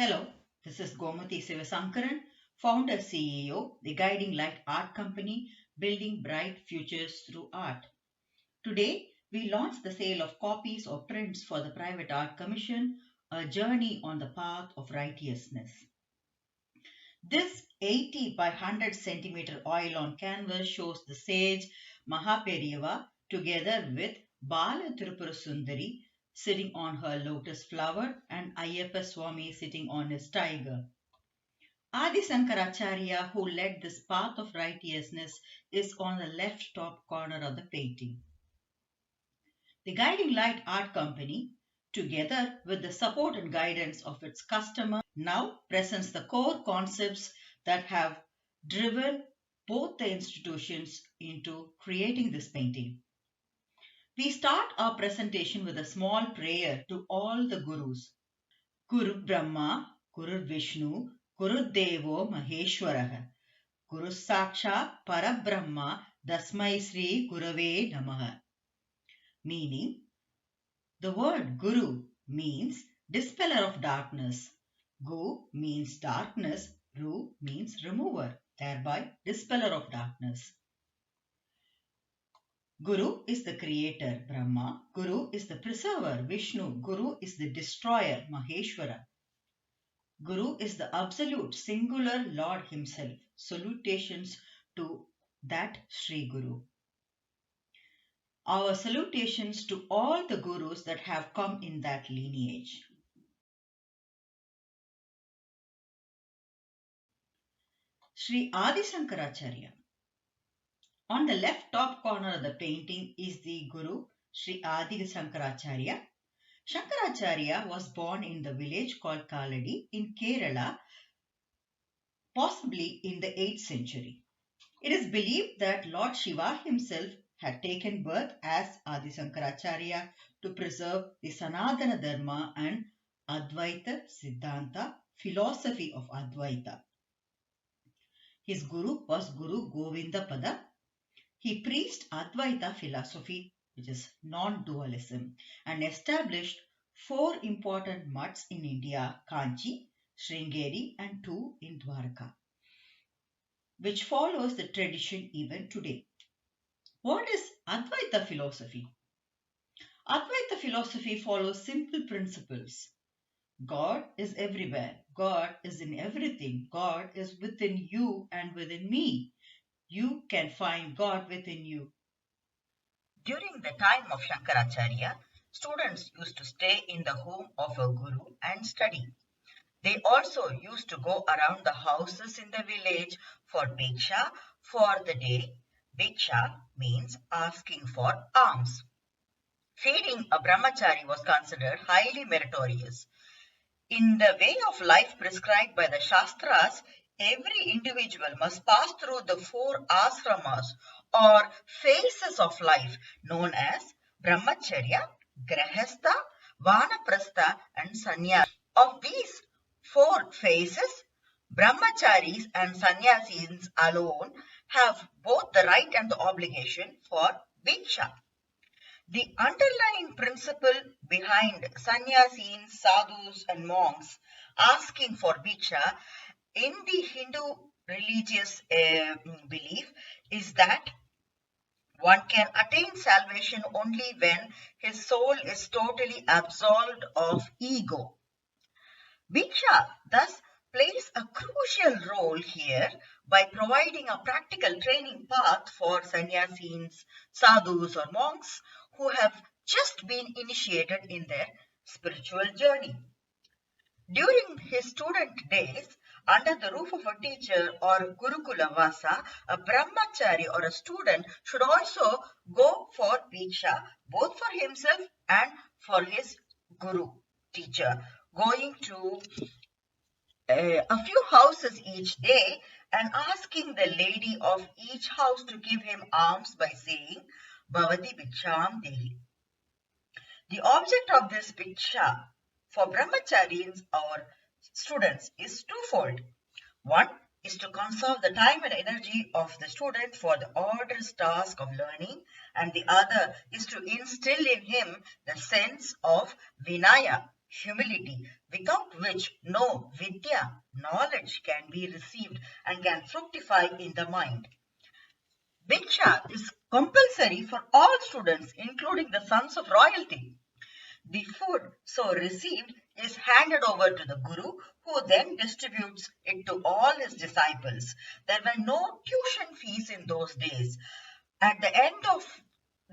Hello, this is Gomathi Sivasankaran, founder CEO, the Guiding Light Art Company, building bright futures through art. Today, we launch the sale of copies or prints for the Private Art Commission, a journey on the path of righteousness. This 80 by 100 centimeter oil on canvas shows the Sage Mahaperiyava together with Bala Tripura Sundari sitting on her lotus flower and Iyappaswami sitting on his tiger. Adishankaracharya, who led this path of righteousness, is on the left top corner of the painting. The Guiding Light Art Company, together with the support and guidance of its customer, now presents the core concepts that have driven both the institutions into creating this painting. We start our presentation with a small prayer to all the Gurus. Guru Brahma, Guru Vishnu, Guru Devo Maheshwaraha, Guru Sakshat Parabrahma, Dasmai Sri Gurave Namaha. Meaning, the word Guru means dispeller of darkness. Gu means darkness, Ru means remover, thereby dispeller of darkness. Guru is the creator, Brahma. Guru is the preserver, Vishnu. Guru is the destroyer, Maheshwara. Guru is the absolute singular Lord himself. Salutations to that Sri Guru. Our salutations to all the Gurus that have come in that lineage. Sri Adishankaracharya. On the left top corner of the painting is the Guru, Sri Adishankaracharya. Shankaracharya was born in the village called Kaladi in Kerala, possibly in the 8th century. It is believed that Lord Shiva himself had taken birth as Adishankaracharya to preserve the Sanatana Dharma and Advaita Siddhanta, philosophy of Advaita. His guru was Guru Govindapada. He preached Advaita philosophy, which is non-dualism, and established 4 important mutts in India, Kanchi, Sringeri and 2 in Dwarka, which follows the tradition even today. What is Advaita philosophy? Advaita philosophy follows simple principles. God is everywhere. God is in everything. God is within you and within me. You can find God within you. During the time of Shankaracharya, students used to stay in the home of a guru and study. They also used to go around the houses in the village for bhiksha for the day. Bhiksha means asking for alms. Feeding a brahmachari was considered highly meritorious. In the way of life prescribed by the Shastras, every individual must pass through the 4 ashramas or phases of life known as Brahmacharya, Grahastha, Vanaprastha and Sannyasa. Of these 4 phases, Brahmacharis and Sannyasis alone have both the right and the obligation for Bhiksha. The underlying principle behind Sannyasis, sadhus and monks asking for Bhiksha in the Hindu religious belief is that one can attain salvation only when his soul is totally absolved of ego. Bhiksha thus plays a crucial role here by providing a practical training path for sannyasis, sadhus or monks who have just been initiated in their spiritual journey. During his student days, under the roof of a teacher or Gurukula Vasa, a brahmachari or a student should also go for Bhiksha, both for himself and for his guru, teacher, going to a few houses each day and asking the lady of each house to give him alms by saying, Bhavati Bhiksham Dehi. The object of this Bhiksha for brahmacharis or students is twofold. One is to conserve the time and energy of the student for the arduous task of learning, and the other is to instill in him the sense of Vinaya, humility, without which no vidya, knowledge, can be received and can fructify in the mind. Bhiksha is compulsory for all students, including the sons of royalty. The food so received is handed over to the Guru, who then distributes it to all his disciples. There were no tuition fees in those days. At the end of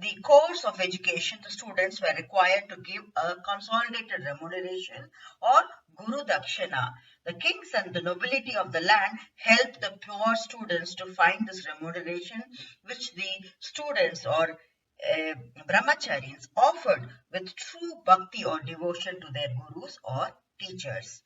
the course of education, the students were required to give a consolidated remuneration or Guru Dakshina. The kings and the nobility of the land helped the poor students to find this remuneration, which the students or brahmacharis offered with true bhakti or devotion to their gurus or teachers.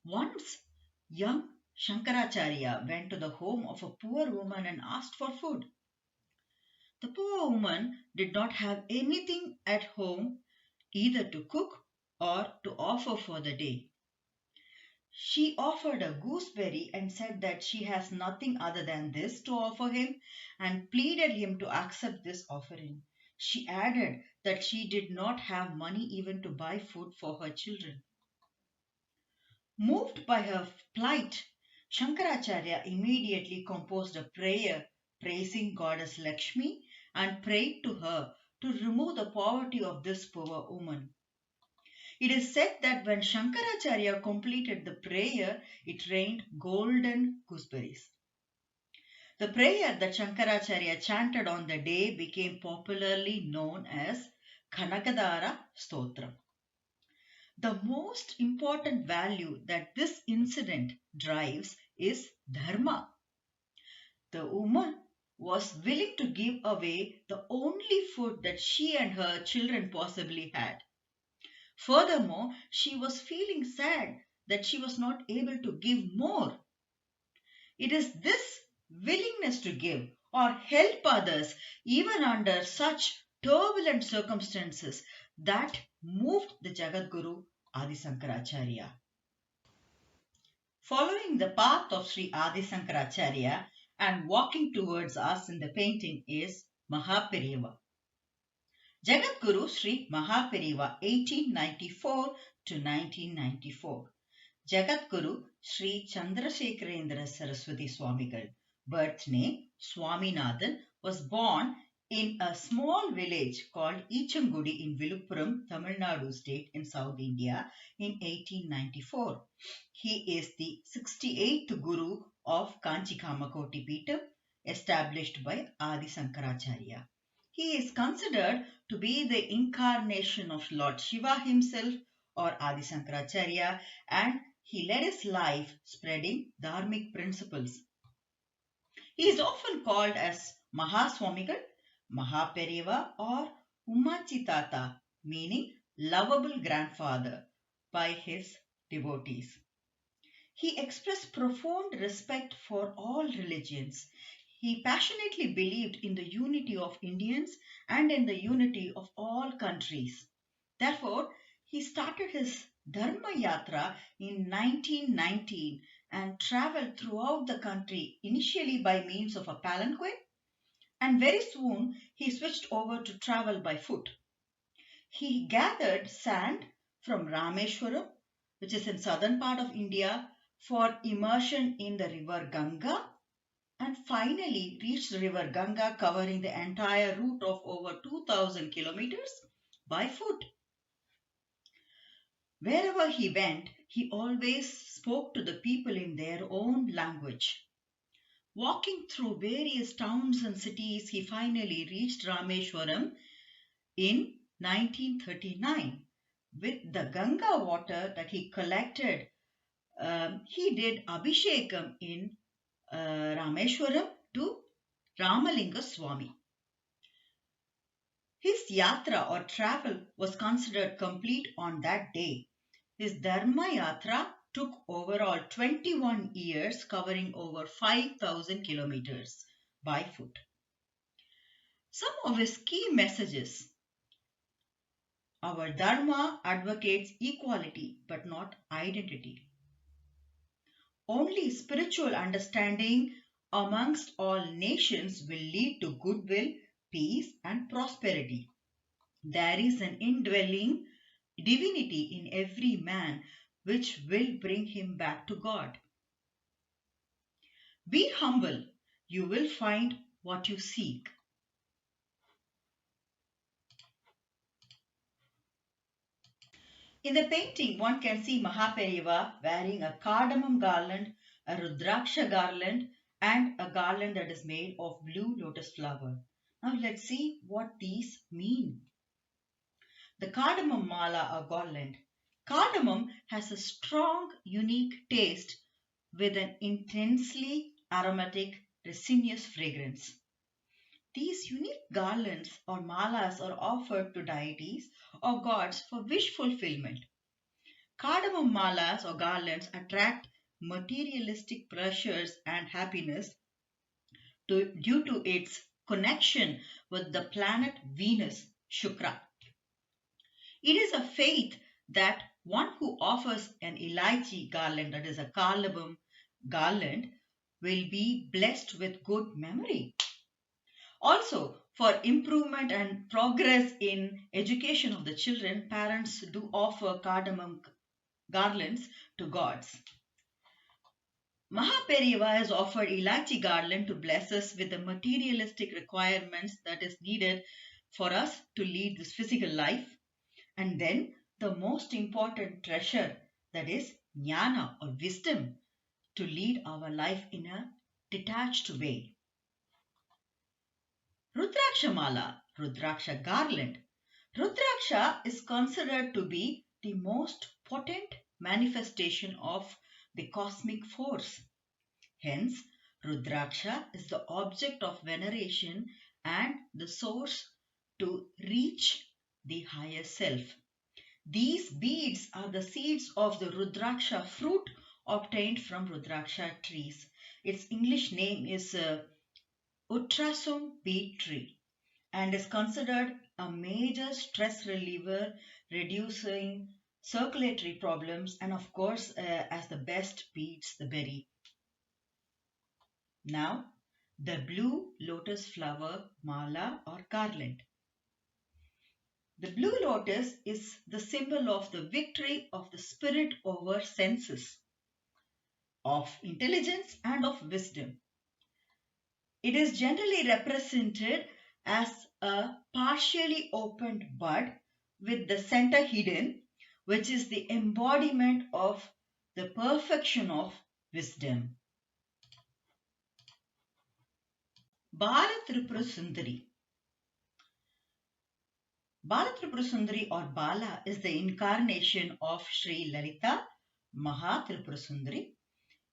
Once, young Shankaracharya went to the home of a poor woman and asked for food. The poor woman did not have anything at home either to cook or to offer for the day. She offered a gooseberry and said that she has nothing other than this to offer him and pleaded him to accept this offering. She added that she did not have money even to buy food for her children. Moved by her plight, Shankaracharya immediately composed a prayer praising goddess Lakshmi and prayed to her to remove the poverty of this poor woman. It is said that when Shankaracharya completed the prayer, it rained golden gooseberries. The prayer that Shankaracharya chanted on the day became popularly known as Kanakadara Stotram. The most important value that this incident drives is dharma. The woman was willing to give away the only food that she and her children possibly had. Furthermore, she was feeling sad that she was not able to give more. It is this willingness to give or help others even under such turbulent circumstances that moved the Jagadguru Adisankaracharya. Following the path of Sri Adisankaracharya and walking towards us in the painting is Mahaperiyava. Jagadguru Sri Mahaperiyava 1894 to 1994. Jagadguru Sri Chandrasekharendra Saraswati Swamigal, birth name Swaminathan, was born in a small village called Echangudi in Viluppuram, Tamil Nadu state in South India in 1894. He is the 68th Guru of Kanchi Mahaperiyava, established by Adi Sankaracharya. He is considered to be the incarnation of Lord Shiva himself or Adi Sankaracharya, and he led his life spreading dharmic principles. He is often called as Mahaswamigal, Mahaperiyava or Ummachitata, meaning lovable grandfather, by his devotees. He expressed profound respect for all religions. He passionately believed in the unity of Indians and in the unity of all countries. Therefore, he started his Dharma Yatra in 1919 and traveled throughout the country, initially by means of a palanquin, and very soon he switched over to travel by foot. He gathered sand from Rameshwaram, which is in southern part of India, for immersion in the river Ganga, and finally reached the river Ganga, covering the entire route of over 2000 kilometers by foot. Wherever he went, he always spoke to the people in their own language. Walking through various towns and cities, he finally reached Rameshwaram in 1939. With the Ganga water that he collected, he did Abhishekam in Rameshwaram to Ramalinga Swami. His yatra or travel was considered complete on that day. His Dharma Yatra took overall 21 years, covering over 5,000 kilometers by foot. Some of his key messages. Our Dharma advocates equality but not identity. Only spiritual understanding amongst all nations will lead to goodwill, peace and prosperity. There is an indwelling divinity in every man which will bring him back to God. Be humble, you will find what you seek. In the painting, one can see Mahaperiyava wearing a cardamom garland, a rudraksha garland, and a garland that is made of blue lotus flower. Now let's see what these mean. The cardamom mala or garland. Cardamom has a strong, unique taste with an intensely aromatic, resinous fragrance. These unique garlands or malas are offered to deities or gods for wish fulfillment. Cardamom malas or garlands attract materialistic pleasures and happiness due to its connection with the planet Venus, Shukra. It is a faith that one who offers an elaichi garland, that is a cardamom garland, will be blessed with good memory. Also, for improvement and progress in education of the children, parents do offer cardamom garlands to gods. Mahaperiyava has offered Ilachi garland to bless us with the materialistic requirements that is needed for us to lead this physical life. And then the most important treasure, that is jnana or wisdom, to lead our life in a detached way. Rudraksha mala, Rudraksha garland. Rudraksha is considered to be the most potent manifestation of the cosmic force. Hence, Rudraksha is the object of veneration and the source to reach the higher self. These beads are the seeds of the Rudraksha fruit obtained from Rudraksha trees. Its English name is Utrasum bead tree and is considered a major stress reliever, reducing circulatory problems, and of course, as the best beats the berry. Now, the blue lotus flower mala or garland. The blue lotus is the symbol of the victory of the spirit over senses, of intelligence and of wisdom. It is generally represented as a partially opened bud with the center hidden, which is the embodiment of the perfection of wisdom. Bala Tripura Sundari. Bala Tripura Sundari or Bala is the incarnation of Sri Lalita Mahatripura Sundari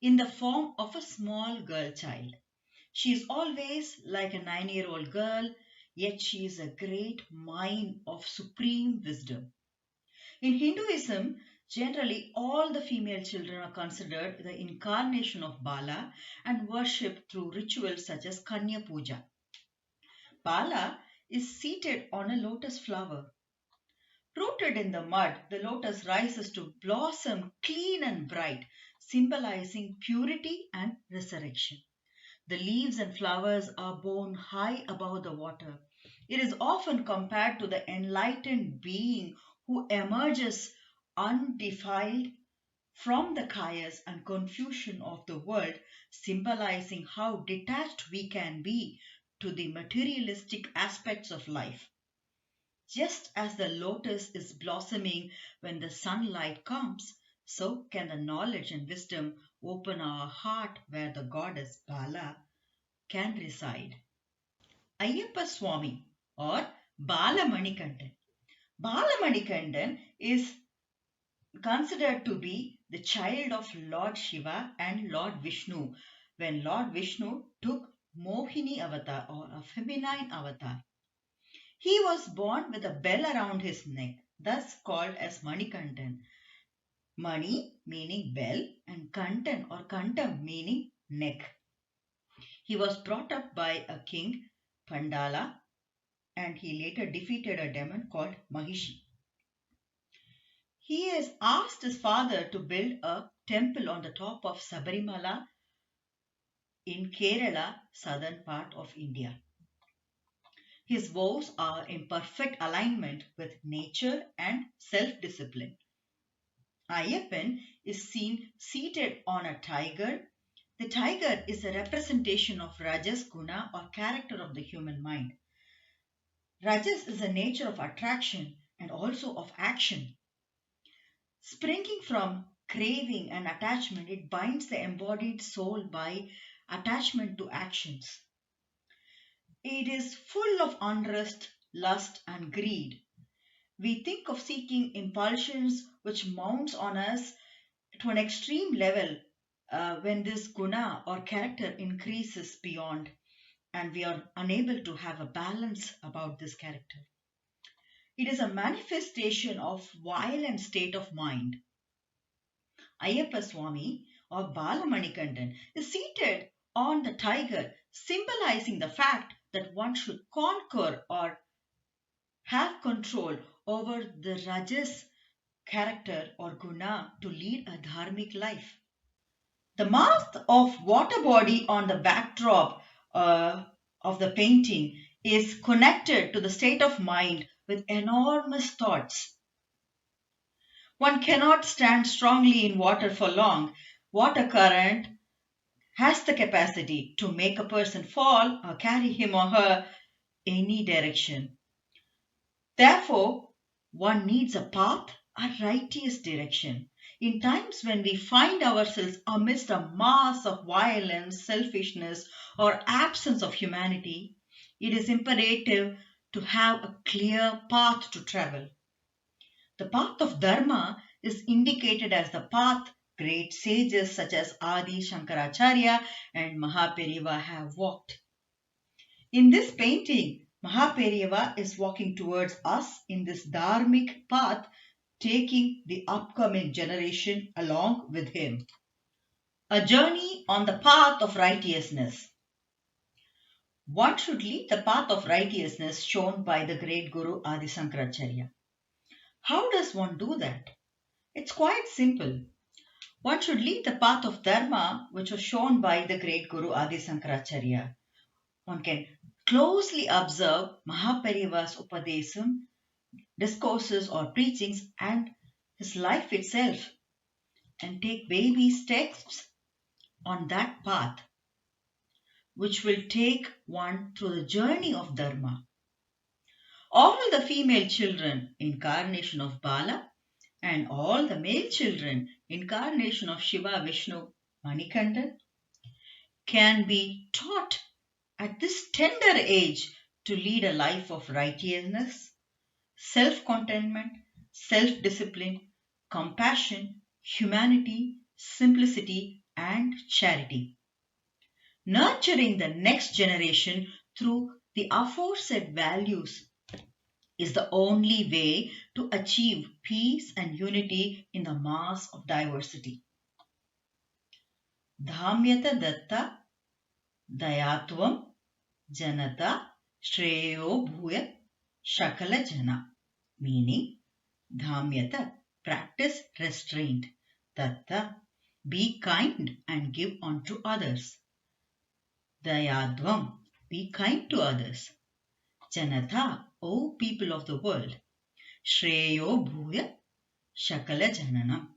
in the form of a small girl child. She is always like a 9-year-old girl, yet she is a great mine of supreme wisdom. In Hinduism, generally all the female children are considered the incarnation of Bala and worshipped through rituals such as Kanya Puja. Bala is seated on a lotus flower. Rooted in the mud, the lotus rises to blossom clean and bright, symbolizing purity and resurrection. The leaves and flowers are borne high above the water. It is often compared to the enlightened being who emerges undefiled from the chaos and confusion of the world, symbolizing how detached we can be to the materialistic aspects of life. Just as the lotus is blossoming when the sunlight comes, so can the knowledge and wisdom open our heart where the goddess Bala can reside. Iyappaswami or Balamanikantan. Balamanikantan is considered to be the child of Lord Shiva and Lord Vishnu when Lord Vishnu took Mohini avatar or a feminine avatar. He was born with a bell around his neck, thus called as Manikantan. Mani meaning bell and Kantan or Kantam meaning neck. He was brought up by a king, Pandala, and he later defeated a demon called Mahishi. He has asked his father to build a temple on the top of Sabarimala in Kerala, southern part of India. His vows are in perfect alignment with nature and self-discipline. Iyappan is seen seated on a tiger. The tiger is a representation of Rajas Guna or character of the human mind. Rajas is the nature of attraction and also of action. Springing from craving and attachment, it binds the embodied soul by attachment to actions. It is full of unrest, lust, and greed. We think of seeking impulsions which mounts on us to an extreme level when this guna or character increases beyond, and we are unable to have a balance about this character. It is a manifestation of violent state of mind. Iyappaswami or balamanikantan is seated on the tiger, symbolizing the fact that one should conquer or have control over the rajas character or guna to lead a dharmic life. The mask of water body on the backdrop of the painting is connected to the state of mind with enormous thoughts. One cannot stand strongly in water for long. Water current has the capacity to make a person fall or carry him or her any direction. Therefore, one needs a path, a righteous direction. In times when we find ourselves amidst a mass of violence, selfishness, or absence of humanity, it is imperative to have a clear path to travel. The path of Dharma is indicated as the path great sages such as Adishankaracharya and Mahaperiyava have walked. In this painting, Mahaperiyava is walking towards us in this dharmic path, taking the upcoming generation along with him. A journey on the path of righteousness. One should lead the path of righteousness shown by the great Guru Adishankaracharya. How does one do that? It's quite simple. One should lead the path of Dharma, which was shown by the great Guru Adishankaracharya. One can closely observe Mahaperiyava's Upadesam, discourses or preachings and his life itself and take baby steps on that path, which will take one through the journey of Dharma. All the female children, incarnation of Bala, and all the male children, incarnation of Shiva, Vishnu, Manikantan, can be taught at this tender age to lead a life of righteousness, self-contentment, self-discipline, compassion, humanity, simplicity, and charity. Nurturing the next generation through the aforesaid values is the only way to achieve peace and unity in the mass of diversity. Dhamyata datta dayatvam janata shreyo bhuya shakala jana. Meaning, dhamyata, practice restraint. Datta, be kind and give unto others. Dayadvam, be kind to others. Janata, O people of the world. Shreyo bhuya shakala jananam.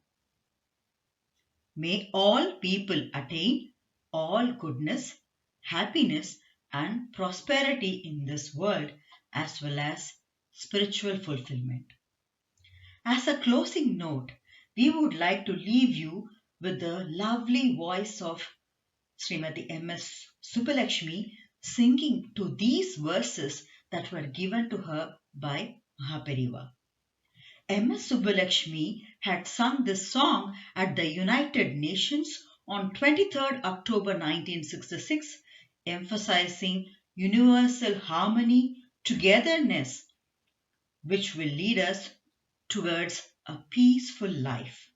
May all people attain all goodness, happiness and prosperity in this world as well as spiritual fulfillment. As a closing note, we would like to leave you with the lovely voice of Srimati M.S.Subbulakshmi singing to these verses that were given to her by Mahaperiyava. M.S.Subbulakshmi had sung this song at the United Nations on 23rd October 1966, emphasizing universal harmony, togetherness, which will lead us towards a peaceful life.